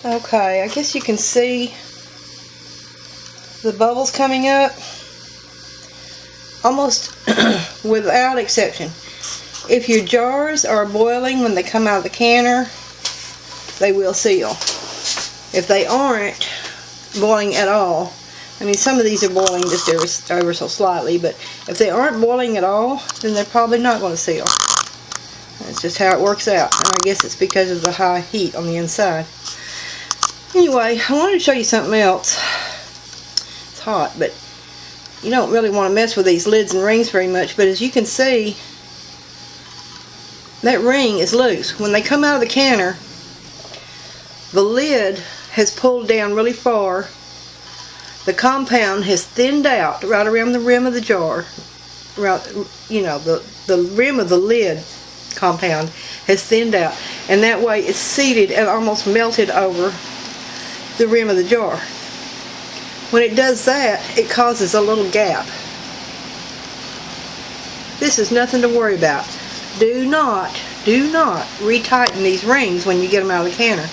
Okay, I guess you can see the bubbles coming up almost without exception. If your jars are boiling when they come out of the canner, they will seal. If they aren't boiling at all, I mean, some of these are boiling just ever so slightly, but if they aren't boiling at all, then they're probably not going to seal. That's just how it works out, and I guess it's because of the high heat on the inside. Anyway, I wanted to show you something else. It's hot, but you don't really want to mess with these lids and rings very much, but as you can see, that ring is loose. When they come out of the canner, the lid has pulled down really far. The compound has thinned out right around the rim of the jar. You know, the rim of the lid compound has thinned out, and that way it's seated and almost melted over the rim of the jar. When it does that, it causes a little gap. This is nothing to worry about. Do not retighten these rings when you get them out of the canner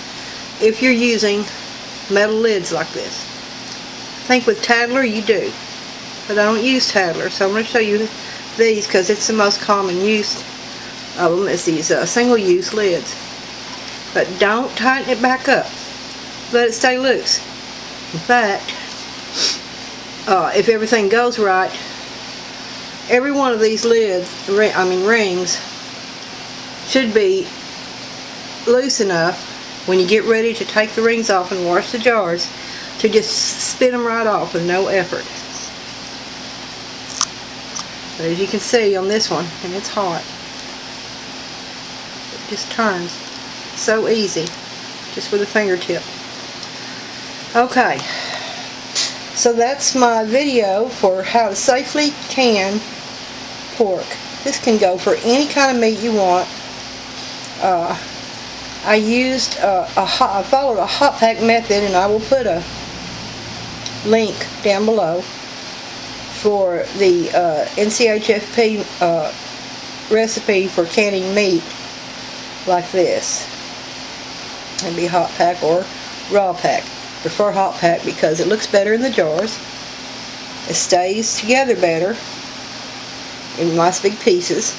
if you're using metal lids like this. I think with Tattler you do, but I don't use Tattler, so I'm going to show you these because it's the most common use of them, is these single-use lids. But don't tighten it back up. Let it stay loose. In fact, if everything goes right, every one of these rings should be loose enough when you get ready to take the rings off and wash the jars to just spin them right off with no effort. But as you can see on this one, and it's hot, it just turns so easy just with a fingertip. Okay, so that's my video for how to safely can pork. This can go for any kind of meat you want. I followed a hot pack method, and I will put a link down below for the NCHFP recipe for canning meat like this. It'd be hot pack or raw pack. Prefer hot pack because it looks better in the jars. It stays together better in nice big pieces,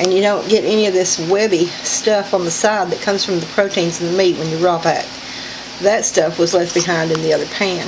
and you don't get any of this webby stuff on the side that comes from the proteins in the meat when you raw pack. That stuff was left behind in the other pan.